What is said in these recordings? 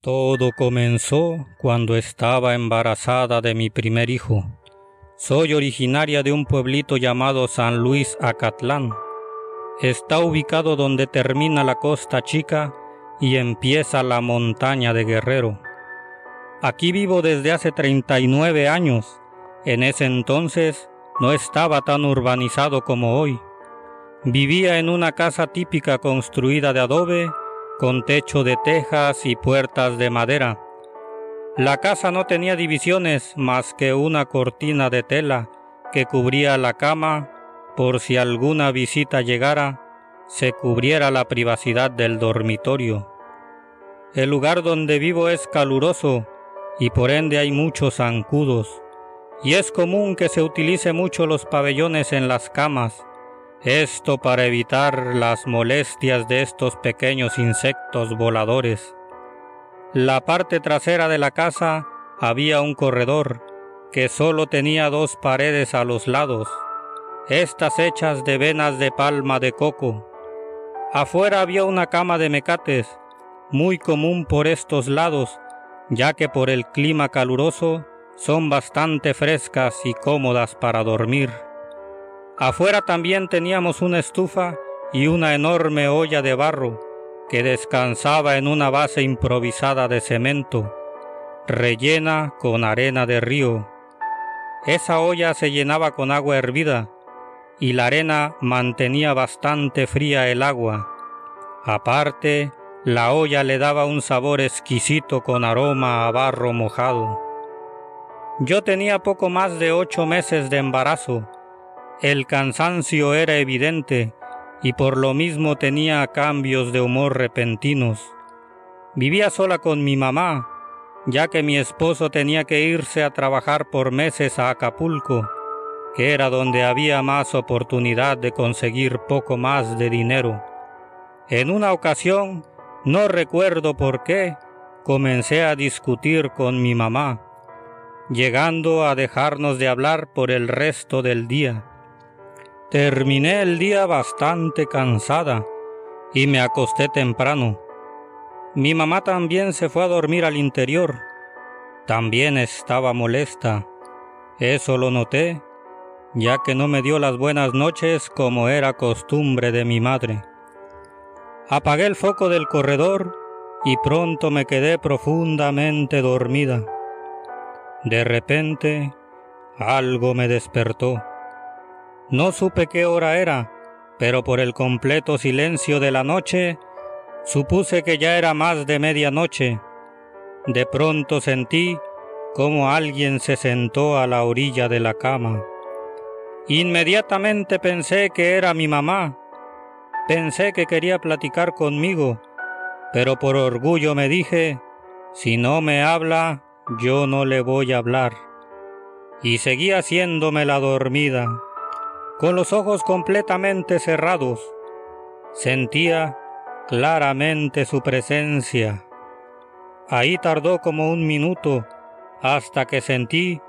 Todo comenzó cuando estaba embarazada de mi primer hijo. Soy originaria de un pueblito llamado San Luis Acatlán. Está ubicado donde termina la Costa Chica y empieza la montaña de Guerrero. Aquí vivo desde hace 39 años. En ese entonces no estaba tan urbanizado como hoy. Vivía en una casa típica construida de adobe, con techo de tejas y puertas de madera. La casa no tenía divisiones más que una cortina de tela que cubría la cama por si alguna visita llegara, se cubriera la privacidad del dormitorio. El lugar donde vivo es caluroso y por ende hay muchos zancudos, y es común que se utilice mucho los pabellones en las camas. Esto para evitar las molestias de estos pequeños insectos voladores. La parte trasera de la casa había un corredor que solo tenía 2 paredes a los lados, estas hechas de venas de palma de coco. Afuera había una cama de mecates, muy común por estos lados, ya que por el clima caluroso son bastante frescas y cómodas para dormir. Afuera también teníamos una estufa y una enorme olla de barro que descansaba en una base improvisada de cemento, rellena con arena de río. Esa olla se llenaba con agua hervida y la arena mantenía bastante fría el agua. Aparte, la olla le daba un sabor exquisito con aroma a barro mojado. Yo tenía poco más de 8 meses de embarazo. El cansancio era evidente y por lo mismo tenía cambios de humor repentinos. Vivía sola con mi mamá, ya que mi esposo tenía que irse a trabajar por meses a Acapulco, que era donde había más oportunidad de conseguir poco más de dinero. En una ocasión, no recuerdo por qué, comencé a discutir con mi mamá, llegando a dejarnos de hablar por el resto del día. Terminé el día bastante cansada y me acosté temprano. Mi mamá también se fue a dormir al interior. También estaba molesta. Eso lo noté, ya que no me dio las buenas noches como era costumbre de mi madre. Apagué el foco del corredor y pronto me quedé profundamente dormida. De repente, algo me despertó. No supe qué hora era, pero por el completo silencio de la noche, supuse que ya era más de medianoche. De pronto sentí como alguien se sentó a la orilla de la cama. Inmediatamente pensé que era mi mamá. Pensé que quería platicar conmigo, pero por orgullo me dije, si no me habla, yo no le voy a hablar. Y seguí haciéndome la dormida. Con los ojos completamente cerrados, sentía claramente su presencia. Ahí tardó como 1 minuto hasta que sentí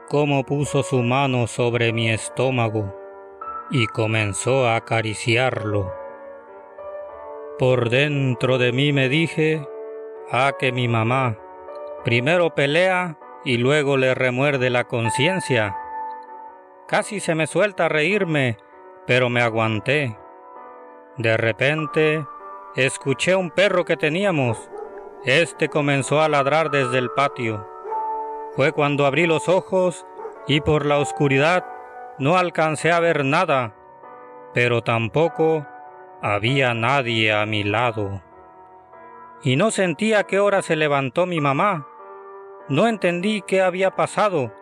cómo puso su mano sobre mi estómago y comenzó a acariciarlo. Por dentro de mí me dije, que mi mamá primero pelea y luego le remuerde la conciencia. Casi se me suelta a reírme, pero me aguanté. De repente, escuché un perro que teníamos. Este comenzó a ladrar desde el patio. Fue cuando abrí los ojos y por la oscuridad no alcancé a ver nada, pero tampoco había nadie a mi lado. Y no sentí a qué hora se levantó mi mamá. No entendí qué había pasado,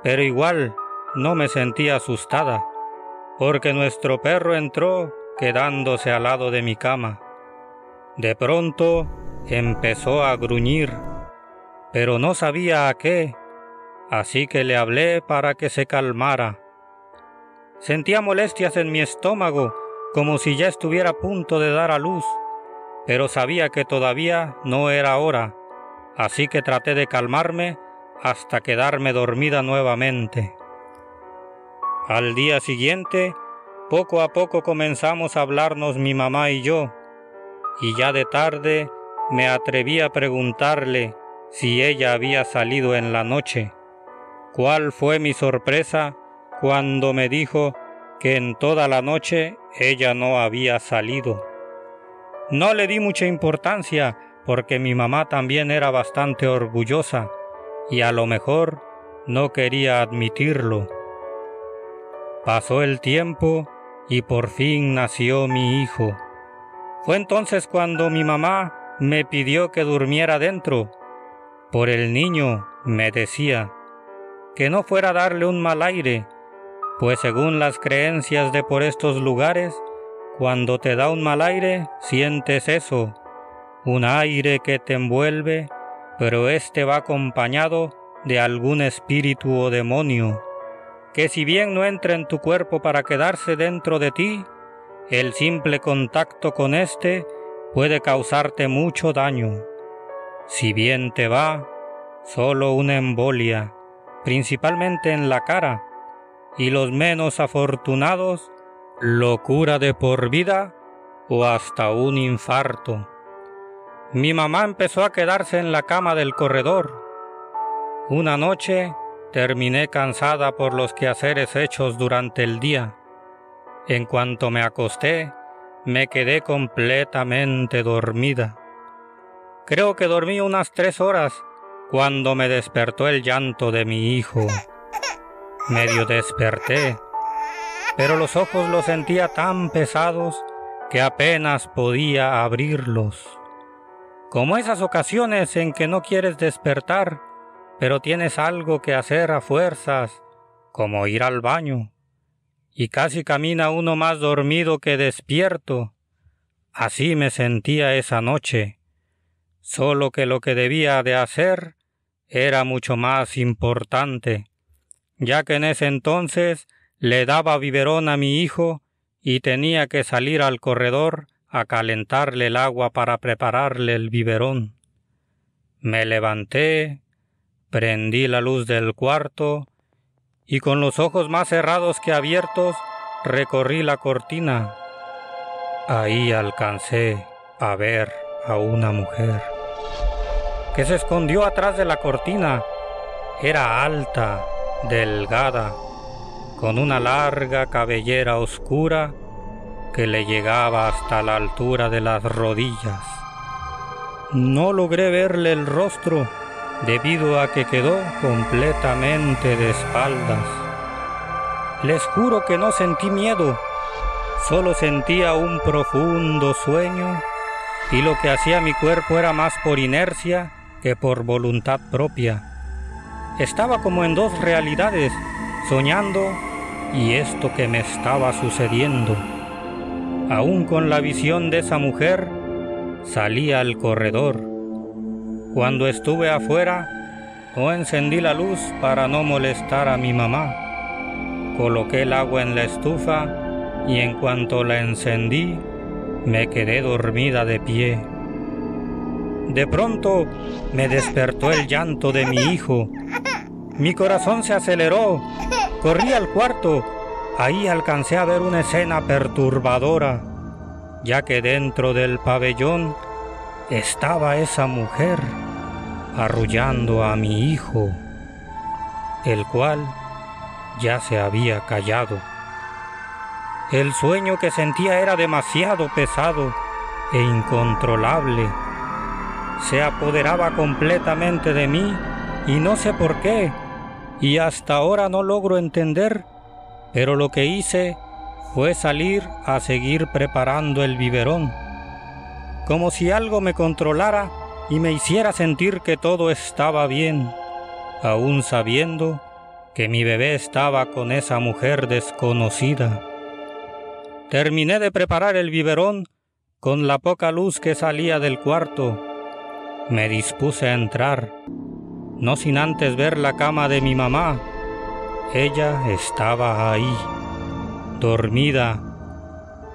pero igual no me sentí asustada, porque nuestro perro entró quedándose al lado de mi cama. De pronto empezó a gruñir, pero no sabía a qué, así que le hablé para que se calmara. Sentía molestias en mi estómago, como si ya estuviera a punto de dar a luz, pero sabía que todavía no era hora, así que traté de calmarme hasta quedarme dormida nuevamente. Al día siguiente, poco a poco comenzamos a hablarnos mi mamá y yo, y ya de tarde me atreví a preguntarle si ella había salido en la noche. ¿Cuál fue mi sorpresa cuando me dijo que en toda la noche ella no había salido? No le di mucha importancia porque mi mamá también era bastante orgullosa y a lo mejor no quería admitirlo. Pasó el tiempo y por fin nació mi hijo. Fue entonces cuando mi mamá me pidió que durmiera dentro. Por el niño, me decía, que no fuera a darle un mal aire, pues según las creencias de por estos lugares, cuando te da un mal aire, sientes eso, un aire que te envuelve, pero este va acompañado de algún espíritu o demonio, que si bien no entra en tu cuerpo para quedarse dentro de ti, el simple contacto con este puede causarte mucho daño. Si bien te va, solo una embolia, principalmente en la cara, y los menos afortunados, locura de por vida o hasta un infarto. Mi mamá empezó a quedarse en la cama del corredor. Una noche terminé cansada por los quehaceres hechos durante el día. En cuanto me acosté, me quedé completamente dormida. Creo que dormí unas 3 horas cuando me despertó el llanto de mi hijo. Medio desperté, pero los ojos los sentía tan pesados que apenas podía abrirlos. Como esas ocasiones en que no quieres despertar, pero tienes algo que hacer a fuerzas, como ir al baño, y casi camina uno más dormido que despierto. Así me sentía esa noche, solo que lo que debía de hacer era mucho más importante, ya que en ese entonces le daba biberón a mi hijo y tenía que salir al corredor a calentarle el agua para prepararle el biberón. Me levanté, prendí la luz del cuarto y con los ojos más cerrados que abiertos recorrí la cortina. Ahí alcancé a ver a una mujer que se escondió atrás de la cortina. Era alta, delgada, con una larga cabellera oscura que le llegaba hasta la altura de las rodillas. No logré verle el rostro debido a que quedó completamente de espaldas. Les juro que no sentí miedo, solo sentía un profundo sueño y lo que hacía mi cuerpo era más por inercia que por voluntad propia. Estaba como en 2 realidades, soñando y esto que me estaba sucediendo. Aún con la visión de esa mujer, salí al corredor. Cuando estuve afuera, no encendí la luz para no molestar a mi mamá. Coloqué el agua en la estufa y en cuanto la encendí, me quedé dormida de pie. De pronto me despertó el llanto de mi hijo. Mi corazón se aceleró. Corrí al cuarto. Ahí alcancé a ver una escena perturbadora, ya que dentro del pabellón estaba esa mujer arrullando a mi hijo, el cual ya se había callado. El sueño que sentía era demasiado pesado e incontrolable. Se apoderaba completamente de mí y no sé por qué, y hasta ahora no logro entender, pero lo que hice fue salir a seguir preparando el biberón, como si algo me controlara y me hiciera sentir que todo estaba bien, aún sabiendo que mi bebé estaba con esa mujer desconocida. Terminé de preparar el biberón con la poca luz que salía del cuarto. Me dispuse a entrar, no sin antes ver la cama de mi mamá. Ella estaba ahí, dormida,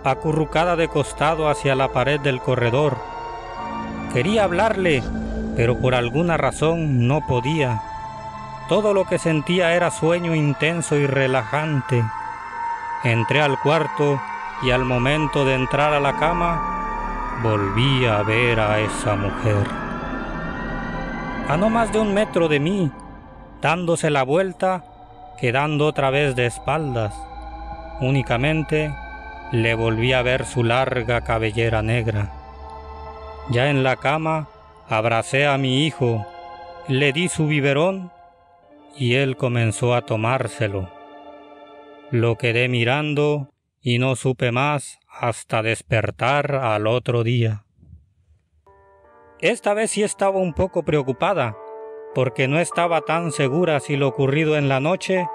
acurrucada de costado hacia la pared del corredor. Quería hablarle, pero por alguna razón no podía. Todo lo que sentía era sueño intenso y relajante. Entré al cuarto y al momento de entrar a la cama, volví a ver a esa mujer. A no más de 1 metro de mí, dándose la vuelta, quedando otra vez de espaldas. Únicamente le volví a ver su larga cabellera negra. Ya en la cama abracé a mi hijo, le di su biberón y él comenzó a tomárselo. Lo quedé mirando y no supe más hasta despertar al otro día. Esta vez sí estaba un poco preocupada, porque no estaba tan segura si lo ocurrido en la noche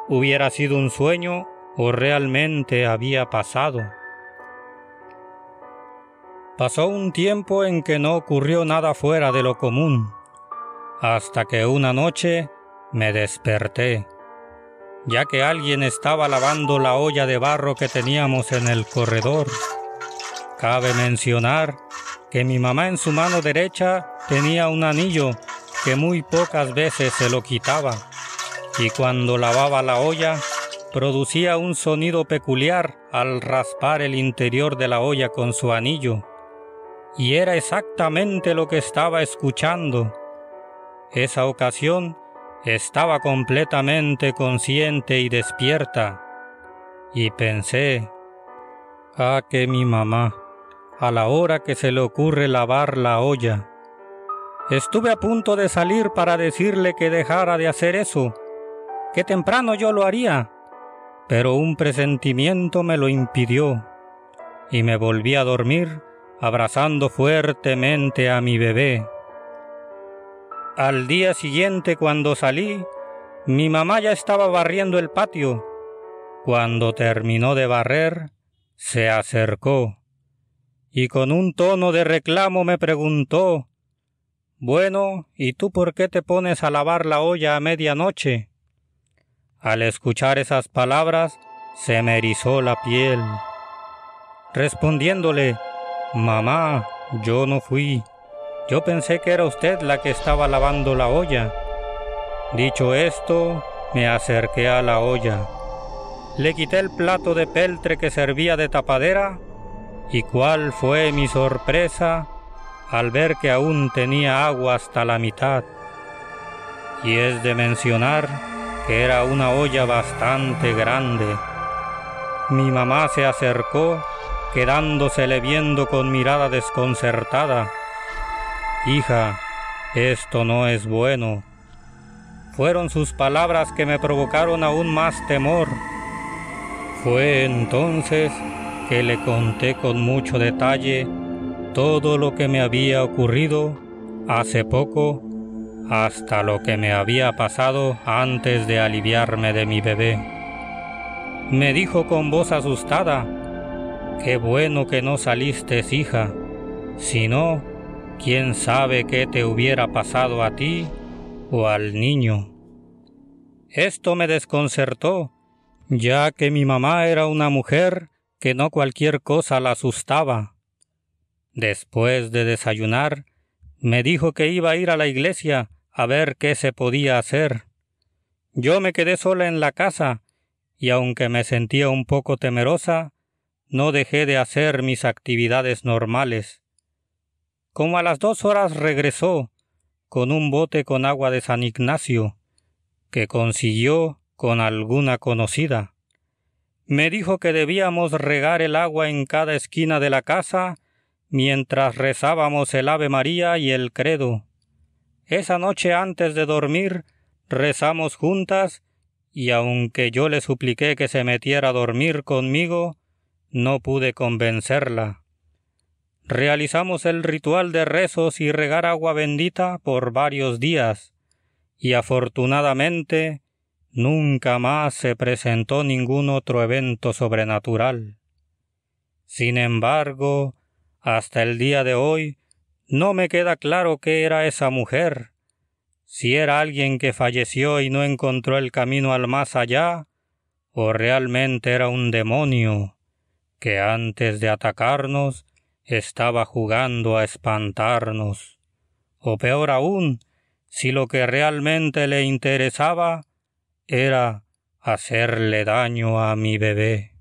hubiera sido un sueño o realmente había pasado. Pasó un tiempo en que no ocurrió nada fuera de lo común, hasta que una noche me desperté, ya que alguien estaba lavando la olla de barro que teníamos en el corredor. Cabe mencionar que mi mamá en su mano derecha tenía un anillo que muy pocas veces se lo quitaba, y cuando lavaba la olla producía un sonido peculiar al raspar el interior de la olla con su anillo, y era exactamente lo que estaba escuchando. Esa ocasión estaba completamente consciente y despierta, y pensé, que mi mamá, a la hora que se le ocurre lavar la olla. Estuve a punto de salir para decirle que dejara de hacer eso, que temprano yo lo haría, pero un presentimiento me lo impidió, y me volví a dormir abrazando fuertemente a mi bebé. Al día siguiente, cuando salí, mi mamá ya estaba barriendo el patio. Cuando terminó de barrer, se acercó y con un tono de reclamo me preguntó: «Bueno, ¿y tú por qué te pones a lavar la olla a medianoche?». Al escuchar esas palabras, se me erizó la piel. Respondiéndole: «Mamá, yo no fui. Yo pensé que era usted la que estaba lavando la olla». Dicho esto, me acerqué a la olla. Le quité el plato de peltre que servía de tapadera, y cuál fue mi sorpresa al ver que aún tenía agua hasta la mitad. Y es de mencionar que era una olla bastante grande. Mi mamá se acercó, quedándosele viendo con mirada desconcertada. «Hija, esto no es bueno». Fueron sus palabras que me provocaron aún más temor. Fue entonces que le conté con mucho detalle todo lo que me había ocurrido hace poco, hasta lo que me había pasado antes de aliviarme de mi bebé. Me dijo con voz asustada: «Qué bueno que no saliste, hija, si no, quién sabe qué te hubiera pasado a ti o al niño». Esto me desconcertó, ya que mi mamá era una mujer que no cualquier cosa la asustaba. Después de desayunar, me dijo que iba a ir a la iglesia a ver qué se podía hacer. Yo me quedé sola en la casa, y aunque me sentía un poco temerosa, no dejé de hacer mis actividades normales. Como a las 2 horas regresó, con un bote con agua de San Ignacio, que consiguió con alguna conocida. Me dijo que debíamos regar el agua en cada esquina de la casa mientras rezábamos el Ave María y el Credo. Esa noche antes de dormir rezamos juntas, y aunque yo le supliqué que se metiera a dormir conmigo, no pude convencerla. Realizamos el ritual de rezos y regar agua bendita por varios días, y afortunadamente nunca más se presentó ningún otro evento sobrenatural. Sin embargo, hasta el día de hoy no me queda claro qué era esa mujer, si era alguien que falleció y no encontró el camino al más allá, o realmente era un demonio que antes de atacarnos estaba jugando a espantarnos, o peor aún, si lo que realmente le interesaba era hacerle daño a mi bebé.